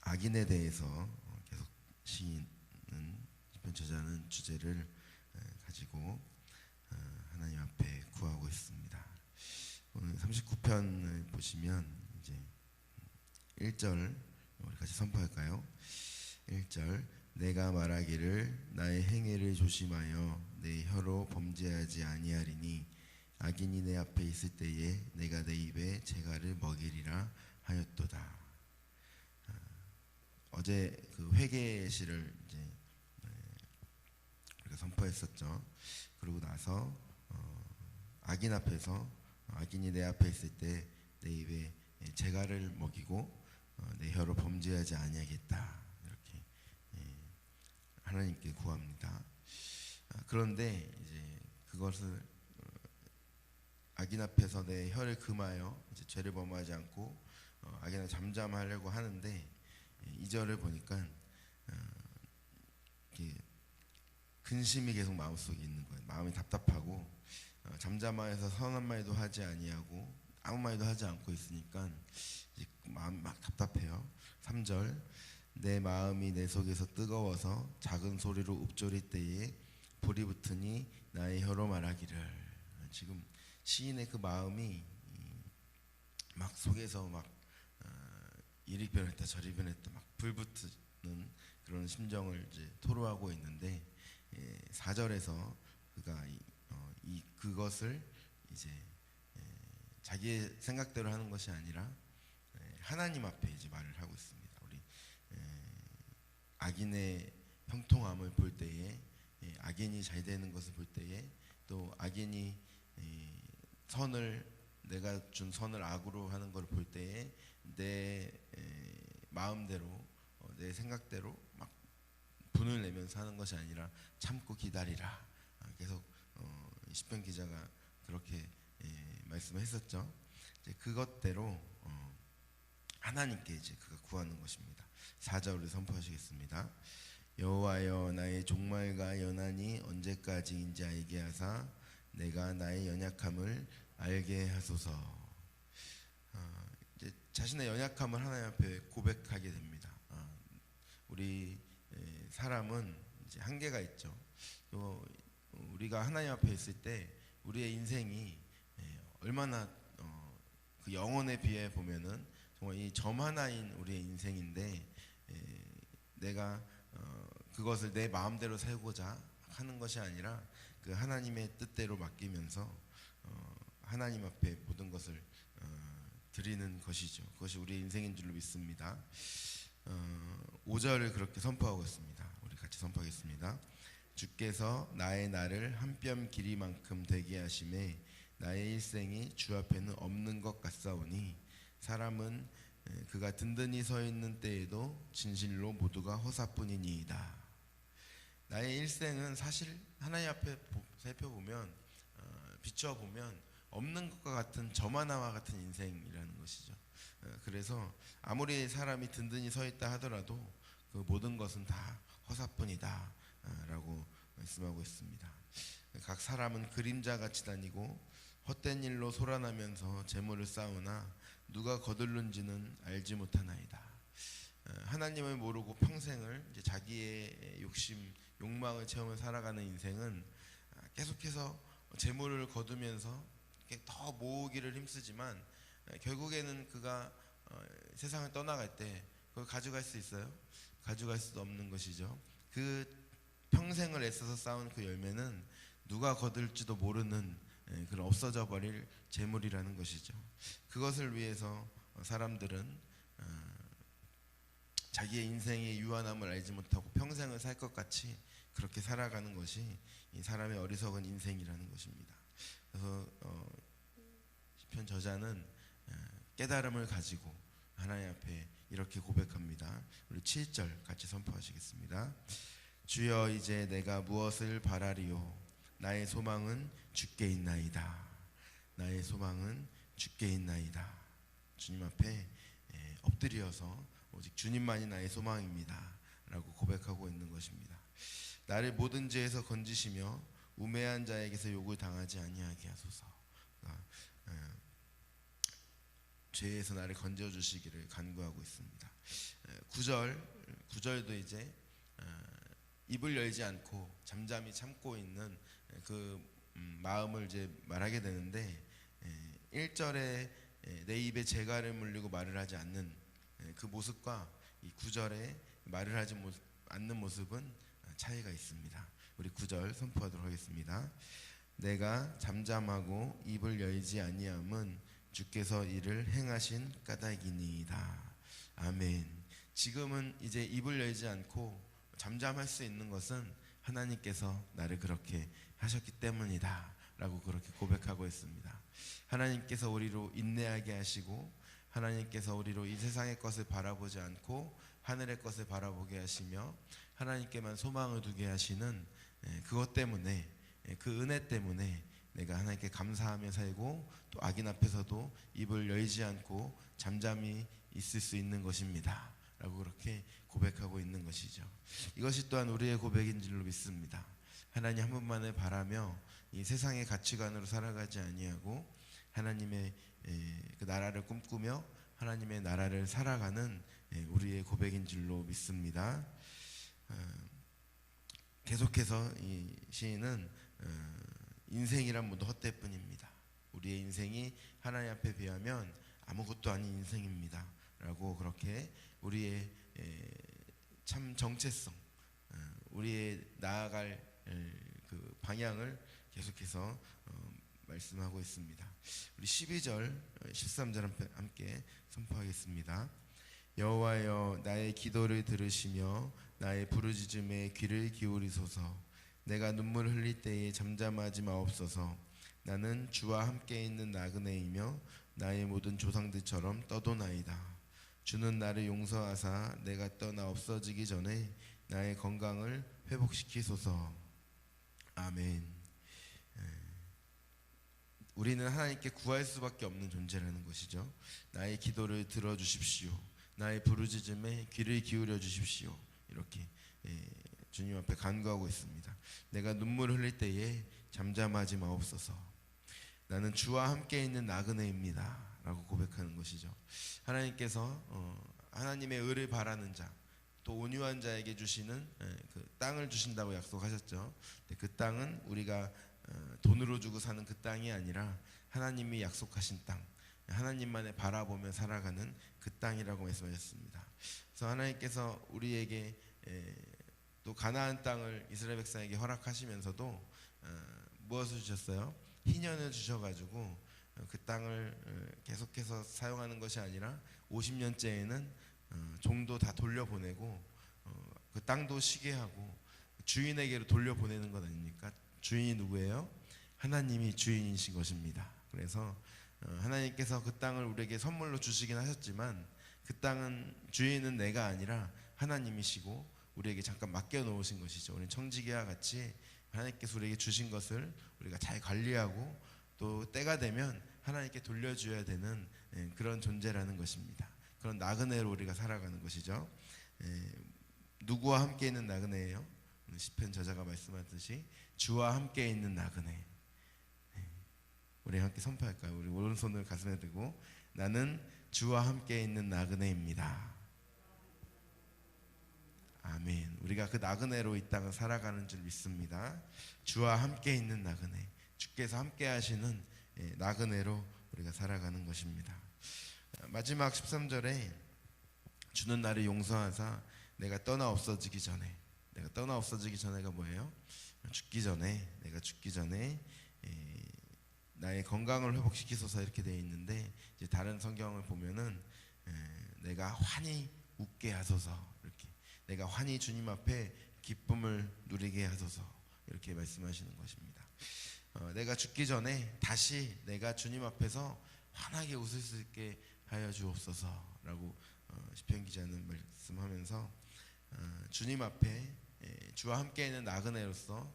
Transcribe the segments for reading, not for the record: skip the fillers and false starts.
악인에 대해서 계속 시인은 시편 저자는 주제를 가지고 하나님 앞에 구하고 있습니다. 오늘 39편을 보시면 이제 1절 우리 같이 선포할까요? 1절 내가 말하기를 나의 행위를 조심하여 내 혀로 범죄하지 아니하리니 악인이 내 앞에 있을 때에 내가 내 입에 재갈을 먹이리라 하였도다. 어제 그 회개시를 이제 우리가 선포했었죠. 그러고 나서 악인 앞에서 악인이 내 앞에 있을 때 내 입에 재갈을 먹이고 내 혀로 범죄하지 아니하겠다 이렇게 하나님께 구합니다. 그런데 이제 그것을 악인 앞에서 내 혀를 금하여 이제 죄를 범하지 않고 악인을 잠잠하려고 하는데 2절을 보니까 근심이 계속 마음속에 있는 거예요. 마음이 답답하고 잠잠하여서 선한 말도 하지 아니하고 아무 말도 하지 않고 있으니까 이제 마음이 막 답답해요. 3절 내 마음이 내 속에서 뜨거워서 작은 소리로 읊조릴 때에 불이 붙으니 나의 혀로 말하기를. 지금 시인의 그 마음이 막 속에서 막 이리 변했다 저리 변했다 막 불붙는 그런 심정을 이제 토로하고 있는데 4절에서 그가 그것을 이제 자기의 생각대로 하는 것이 아니라 하나님 앞에 이제 말을 하고 있습니다. 우리 악인의 형통함을 볼 때에 악인이 잘 되는 것을 볼 때에 또 악인이 내가 준 선을 악으로 하는 걸 볼 때에 내 마음대로 내 생각대로 막 분을 내면서 하는 것이 아니라 참고 기다리라. 계속 시편 기자가 그렇게 말씀했었죠. 이제 그것대로 하나님께 이제 그가 구하는 것입니다. 4절을 선포하시겠습니다. 여호와여 나의 종말과 연한이 언제까지인지 알게 하사 내가 나의 연약함을 알게 하소서. 이제 자신의 연약함을 하나님 앞에 고백하게 됩니다. 우리 사람은 이제 한계가 있죠. 또 우리가 하나님 앞에 있을 때 우리의 인생이 얼마나 그 영혼에 비해 보면은 정말 이 점 하나인 우리의 인생인데 내가 그것을 내 마음대로 살고자 하는 것이 아니라 그 하나님의 뜻대로 맡기면서 하나님 앞에 모든 것을 드리는 것이죠. 그것이 우리의 인생인 줄로 믿습니다. 5절을 그렇게 선포하고 있습니다. 우리 같이 선포하겠습니다. 주께서 나의 날을 한 뼘 길이만큼 되게 하심에 나의 일생이 주 앞에는 없는 것 같사오니 사람은 그가 든든히 서 있는 때에도 진실로 모두가 허사뿐이니이다. 나의 일생은 사실 하나님 앞에 살펴보면 비춰보면 없는 것과 같은 점 하나와 같은 인생이라는 것이죠. 그래서 아무리 사람이 든든히 서 있다 하더라도 그 모든 것은 다 허사뿐이다 라고 말씀하고 있습니다. 각 사람은 그림자같이 다니고 헛된 일로 소란하면서 재물을 쌓으나 누가 거둘는지는 알지 못하나이다. 하나님을 모르고 평생을 이제 자기의 욕망을 채우며 살아가는 인생은 계속해서 재물을 거두면서 더 모으기를 힘쓰지만 결국에는 그가 세상을 떠나갈 때 그걸 가져갈 수 있어요? 가져갈 수도 없는 것이죠. 그 평생을 애써서 쌓은 그 열매는 누가 거둘지도 모르는 그런 없어져 버릴 재물이라는 것이죠. 그것을 위해서 사람들은 자기의 인생의 유한함을 알지 못하고 평생을 살 것 같이 그렇게 살아가는 것이 이 사람의 어리석은 인생이라는 것입니다. 그래서 시편 저자는 깨달음을 가지고 하나님 앞에 이렇게 고백합니다. 우리 7절 같이 선포하시겠습니다. 주여 이제 내가 무엇을 바라리요? 나의 소망은 주께 있나이다. 나의 소망은 주께 있나이다. 주님 앞에 엎드려서 오직 주님만이 나의 소망입니다 라고 고백하고 있는 것입니다. 나를 모든 죄에서 건지시며 우매한 자에게서 욕을 당하지 아니하게 하소서. 죄에서 나를 건져주시기를 간구하고 있습니다. 구절도 이제 입을 열지 않고 잠잠히 참고 있는 그 마음을 이제 말하게 되는데, 1절에 내 입에 재갈을 물리고 말을 하지 않는 그 모습과 이 9절에 말을 하지 않는 모습은 차이가 있습니다. 우리 9절 선포하도록 하겠습니다. 내가 잠잠하고 입을 열지 아니함은 주께서 이를 행하신 까닭이니이다. 아멘. 지금은 이제 입을 열지 않고 잠잠할 수 있는 것은 하나님께서 나를 그렇게 하셨기 때문이다 라고 그렇게 고백하고 있습니다. 하나님께서 우리로 인내하게 하시고, 하나님께서 우리로 이 세상의 것을 바라보지 않고 하늘의 것을 바라보게 하시며 하나님께만 소망을 두게 하시는 그것 때문에, 그 은혜 때문에 내가 하나님께 감사하며 살고 또 악인 앞에서도 입을 열지 않고 잠잠히 있을 수 있는 것입니다 라고 그렇게 고백하고 있는 것이죠. 이것이 또한 우리의 고백인 줄로 믿습니다. 하나님 한 분만을 바라며 이 세상의 가치관으로 살아가지 아니하고 하나님의 그 나라를 꿈꾸며 하나님의 나라를 살아가는 우리의 고백인 줄로 믿습니다. 계속해서 이 시인은 인생이란 모두 헛되뿐입니다. 우리의 인생이 하나님 앞에 비하면 아무것도 아닌 인생입니다 라고 그렇게 우리의 참 정체성, 우리의 나아갈 그 방향을 계속해서 말씀하고 있습니다. 우리 12절, 13절 함께 선포하겠습니다. 여호와여, 나의 기도를 들으시며 나의 부르짖음에 귀를 기울이소서. 내가 눈물 흘릴 때에 잠잠하지 마옵소서. 나는 주와 함께 있는 나그네이며 나의 모든 조상들처럼 떠도나이다. 주는 나를 용서하사 내가 떠나 없어지기 전에 나의 건강을 회복시키소서. 아멘. 우리는 하나님께 구할 수밖에 없는 존재라는 것이죠. 나의 기도를 들어주십시오. 나의 부르짖음에 귀를 기울여 주십시오. 이렇게 주님 앞에 간구하고 있습니다. 내가 눈물 흘릴 때에 잠잠하지 마옵소서. 나는 주와 함께 있는 나그네입니다 라고 고백하는 것이죠. 하나님께서 하나님의 의를 바라는 자, 또 온유한 자에게 주시는 그 땅을 주신다고 약속하셨죠. 그 땅은 우리가 돈으로 주고 사는 그 땅이 아니라 하나님이 약속하신 땅, 하나님만을 바라보며 살아가는 그 땅이라고 말씀하셨습니다. 그래서 하나님께서 우리에게 또 가나안 땅을 이스라엘 백성에게 허락하시면서도 무엇을 주셨어요? 희년을 주셔가지고 그 땅을 계속해서 사용하는 것이 아니라 50년째에는 종도 다 돌려보내고 그 땅도 쉬게 하고 주인에게로 돌려보내는 것 아닙니까? 주인이 누구예요? 하나님이 주인이신 것입니다. 그래서 하나님께서 그 땅을 우리에게 선물로 주시긴 하셨지만 그 땅은 주인은 내가 아니라 하나님이시고 우리에게 잠깐 맡겨놓으신 것이죠. 우리는 청지기와 같이 하나님께서 우리에게 주신 것을 우리가 잘 관리하고 또 때가 되면 하나님께 돌려줘야 되는 그런 존재라는 것입니다. 그런 나그네로 우리가 살아가는 것이죠. 누구와 함께 있는 나그네예요? 시편 저자가 말씀하듯이 주와 함께 있는 나그네. 우리 함께 선포할까요? 우리 오른손을 가슴에 두고 나는 주와 함께 있는 나그네입니다. 아멘. 우리가 그 나그네로 이 땅을 살아가는 줄 믿습니다. 주와 함께 있는 나그네, 주께서 함께 하시는 나그네로 우리가 살아가는 것입니다. 마지막 13절에 주는 나를 용서하사 내가 떠나 없어지기 전에, 내가 떠나 없어지기 전에가 뭐예요? 죽기 전에, 내가 죽기 전에 나의 건강을 회복시키소서 이렇게 되어 있는데, 이제 다른 성경을 보면은 내가 환히 웃게 하소서, 이렇게 내가 환히 주님 앞에 기쁨을 누리게 하소서 이렇게 말씀하시는 것입니다. 내가 죽기 전에 다시 내가 주님 앞에서 환하게 웃을 수 있게 하여 주옵소서라고 시편 기자는 말씀하면서 주님 앞에 주와 함께 있는 나그네로서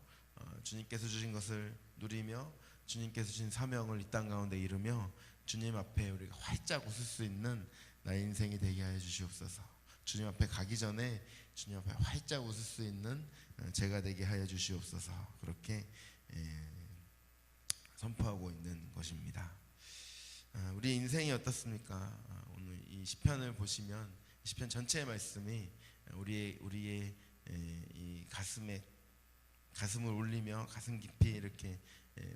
주님께서 주신 것을 누리며 주님께서 주신 사명을 이 땅 가운데 이루며 주님 앞에 우리가 활짝 웃을 수 있는 나의 인생이 되게 하여 주시옵소서. 주님 앞에 가기 전에 주님 앞에 활짝 웃을 수 있는 제가 되게 하여 주시옵소서. 그렇게 선포하고 있는 것입니다. 우리 인생이 어떻습니까? 오늘 이 시편을 보시면 시편 전체의 말씀이 우리의 이 가슴을 울리며 가슴 깊이 이렇게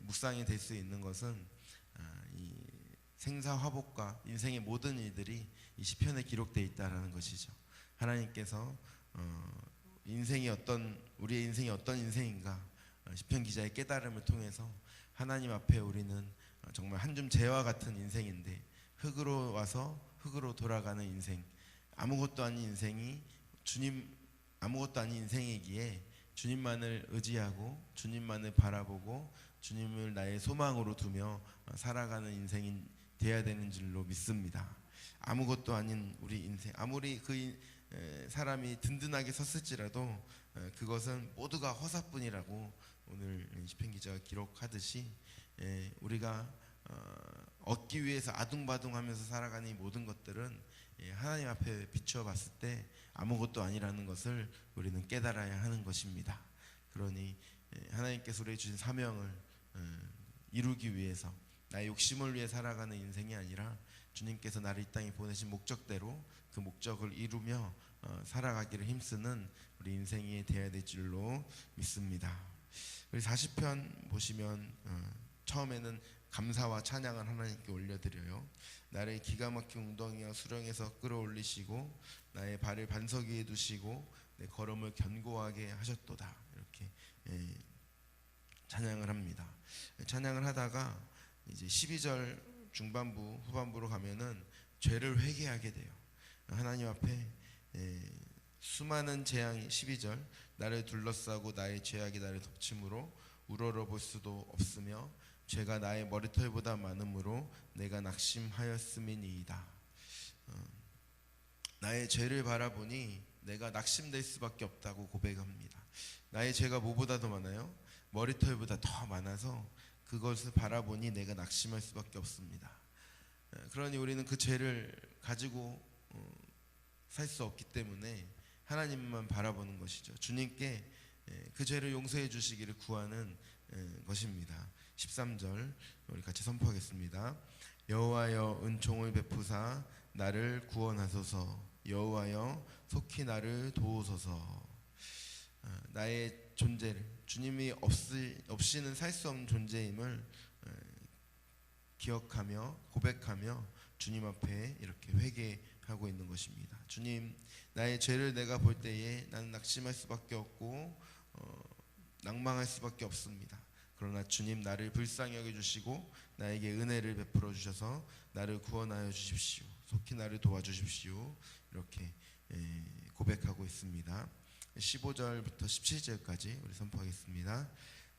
묵상이 될 수 있는 것은 이 생사화복과 인생의 모든 일들이 이 시편에 기록되어 있다라는 것이죠. 하나님께서 우리의 인생이 어떤 인생인가, 시편 기자의 깨달음을 통해서 하나님 앞에 우리는 정말 한 줌 재와 같은 인생인데, 흙으로 와서 흙으로 돌아가는 인생, 아무것도 아닌 인생이기에 주님만을 의지하고 주님만을 바라보고 주님을 나의 소망으로 두며 살아가는 인생이 되어야 되는 줄로 믿습니다. 아무것도 아닌 우리 인생, 아무리 사람이 든든하게 섰을지라도 그것은 모두가 허사뿐이라고 오늘 시편 기자가 기록하듯이, 우리가 얻기 위해서 아둥바둥하면서 살아가는 이 모든 것들은 하나님 앞에 비추어 봤을 때 아무것도 아니라는 것을 우리는 깨달아야 하는 것입니다. 그러니 하나님께서 우리에게 주신 사명을 이루기 위해서, 나의 욕심을 위해 살아가는 인생이 아니라 주님께서 나를 이 땅에 보내신 목적대로 그 목적을 이루며 살아가기를 힘쓰는 우리 인생이 되어야 될 줄로 믿습니다. 우리 40편 보시면 처음에는 감사와 찬양을 하나님께 올려드려요. 나를 기가 막힌 웅덩이와 수렁에서 끌어올리시고 나의 발을 반석 위에 두시고 내 걸음을 견고하게 하셨도다, 이렇게 찬양을 합니다. 찬양을 하다가 이제 12절 중반부 후반부로 가면은 죄를 회개하게 돼요. 하나님 앞에 수많은 재앙이, 12절, 나를 둘러싸고 나의 죄악이 나를 덮침으로 우러러볼 수도 없으며 죄가 나의 머리털보다 많음으로 내가 낙심하였음이니이다. 나의 죄를 바라보니 내가 낙심될 수밖에 없다고 고백합니다. 나의 죄가 뭐보다도 많아요? 머리털보다 더 많아서 그것을 바라보니 내가 낙심할 수밖에 없습니다. 그러니 우리는 그 죄를 가지고 살 수 없기 때문에 하나님만 바라보는 것이죠. 주님께 그 죄를 용서해 주시기를 구하는 것입니다. 13절 우리 같이 선포하겠습니다. 여호와여 은총을 베푸사 나를 구원하소서. 여호와여 속히 나를 도우소서. 나의 존재를, 주님이 없이는 살 수 없는 존재임을 기억하며 고백하며 주님 앞에 이렇게 회개하고 있는 것입니다. 주님, 나의 죄를 내가 볼 때에 나는 낙심할 수밖에 없고 낭망할 수밖에 없습니다. 그러나 주님, 나를 불쌍히 여겨주시고 나에게 은혜를 베풀어 주셔서 나를 구원하여 주십시오. 속히 나를 도와주십시오. 이렇게 고백하고 있습니다. 15절부터 17절까지 우리 선포하겠습니다.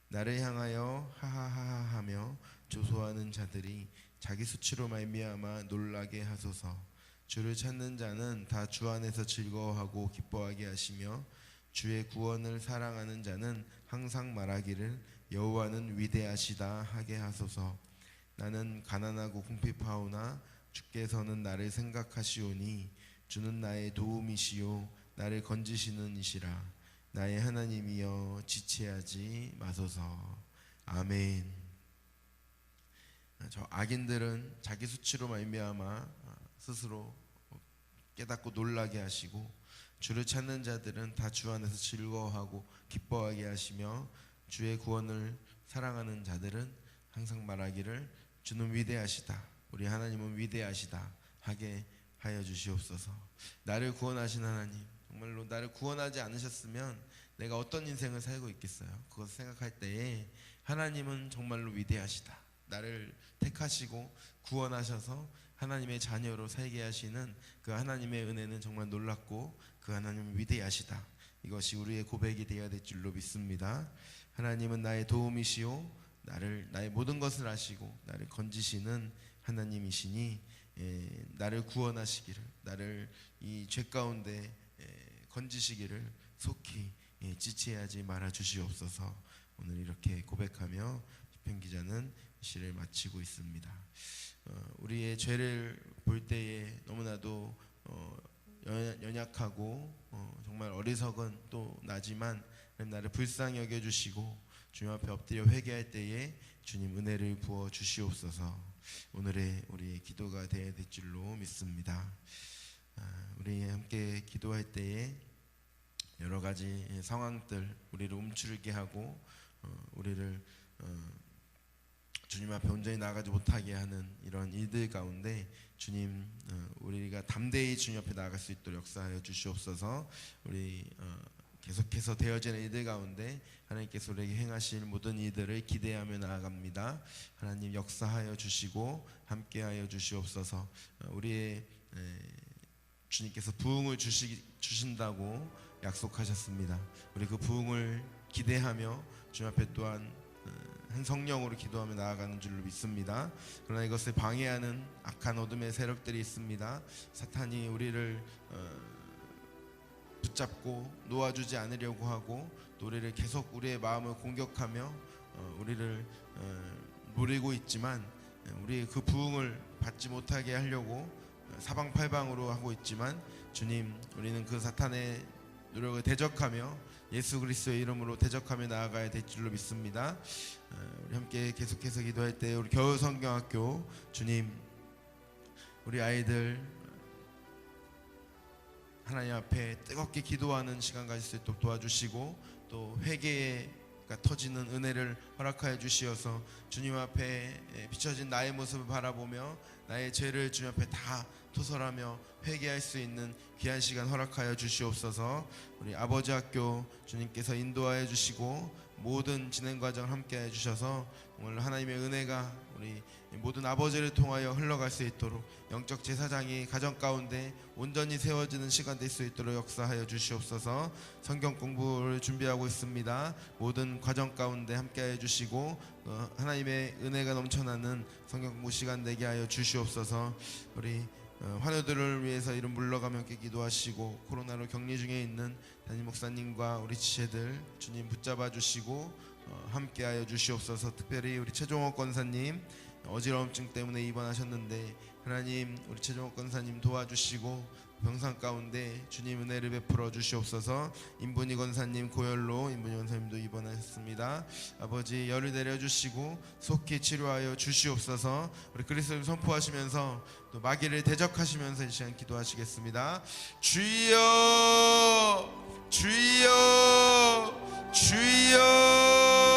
나를 향하여 하하하하하며 조소하는 자들이 자기 수치로 말미암아 놀라게 하소서. 주를 찾는 자는 다 주 안에서 즐거워하고 기뻐하게 하시며 주의 구원을 사랑하는 자는 항상 말하기를 여호와는 위대하시다 하게 하소서. 나는 가난하고 궁핍하오나 주께서는 나를 생각하시오니 주는 나의 도움이시요 나를 건지시는 이시라. 나의 하나님이여 지체하지 마소서. 아멘. 저 악인들은 자기 수치로 말미암아 스스로 깨닫고 놀라게 하시고, 주를 찾는 자들은 다 주 안에서 즐거워하고 기뻐하게 하시며 주의 구원을 사랑하는 자들은 항상 말하기를 주는 위대하시다, 우리 하나님은 위대하시다 하게 하여 주시옵소서. 나를 구원하신 하나님, 정말로 나를 구원하지 않으셨으면 내가 어떤 인생을 살고 있겠어요? 그것을 생각할 때에 하나님은 정말로 위대하시다, 나를 택하시고 구원하셔서 하나님의 자녀로 살게 하시는 그 하나님의 은혜는 정말 놀랍고 그 하나님은 위대하시다, 이것이 우리의 고백이 되어야 될 줄로 믿습니다. 하나님은 나의 도움이시오, 나의 모든 것을 아시고 나를 건지시는 하나님이시니 나를 구원하시기를, 나를 이 죄 가운데 건지시기를 속히 지체하지 말아 주시옵소서. 오늘 이렇게 고백하며 시편 기자는 시를 마치고 있습니다. 우리의 죄를 볼 때에 너무나도 연약하고 정말 어리석은 또 나지만 나를 불쌍히 여겨주시고 주님 앞에 엎드려 회개할 때에 주님 은혜를 부어 주시옵소서. 오늘의 우리의 기도가 되어야 될 줄로 믿습니다. 우리 함께 기도할 때에 여러 가지 상황들 우리를 움츠리게 하고 우리를 주님 앞에 온전히 나아가지 못하게 하는 이런 일들 가운데 주님 우리가 담대히 주님 앞에 나아갈 수 있도록 역사하여 주시옵소서. 우리 계속해서 되어지는 일들 가운데 하나님께서 우리에게 행하실 모든 일들을 기대하며 나아갑니다. 하나님 역사하여 주시고 함께하여 주시옵소서. 우리의 주님께서 부흥을 주신다고 약속하셨습니다. 우리 그 부흥을 기대하며 주님 앞에 또한 한 성령으로 기도하며 나아가는 줄로 믿습니다. 그러나 이것을 방해하는 악한 어둠의 세력들이 있습니다. 사탄이 우리를 붙잡고 놓아주지 않으려고 하고 또 우리를 계속 우리의 마음을 공격하며 우리를 노리고 있지만 우리 그 부흥을 받지 못하게 하려고 사방팔방으로 하고 있지만 주님 우리는 그 사탄의 노력을 대적하며 예수 그리스도의 이름으로 대적하며 나아가야 될 줄로 믿습니다. 우리 함께 계속해서 기도할 때 우리 겨울성경학교 주님 우리 아이들 하나님 앞에 뜨겁게 기도하는 시간 가질 수 있도록 도와주시고 또 회개가 터지는 은혜를 허락하여 주시어서 주님 앞에 비춰진 나의 모습을 바라보며 나의 죄를 주님 앞에 다 토설하며 회개할 수 있는 귀한 시간 허락하여 주시옵소서. 우리 아버지 학교 주님께서 인도하여 주시고 모든 진행 과정을 함께해 주셔서 오늘 하나님의 은혜가 우리 모든 아버지를 통하여 흘러갈 수 있도록 영적 제사장이 가정 가운데 온전히 세워지는 시간 될 수 있도록 역사하여 주시옵소서. 성경 공부를 준비하고 있습니다. 모든 과정 가운데 함께해 주시고 하나님의 은혜가 넘쳐나는 성경 공부 시간 되게 하여 주시옵소서. 우리 환우들을 위해서 이름 불러가며 함께 기도하시고 코로나로 격리 중에 있는 담임 목사님과 우리 지체들 주님 붙잡아 주시고 함께하여 주시옵소서. 특별히 우리 최종호 권사님 어지러움증 때문에 입원하셨는데 하나님 우리 최종호 권사님 도와주시고 병상 가운데 주님 은혜를 베풀어 주시옵소서. 임분희 권사님 고열로 임분희 권사님도 입원하셨습니다. 아버지 열을 내려주시고 속히 치료하여 주시옵소서. 우리 그리스도를 선포하시면서 또 마귀를 대적하시면서 이 시간 기도하시겠습니다. 주여 주여 주여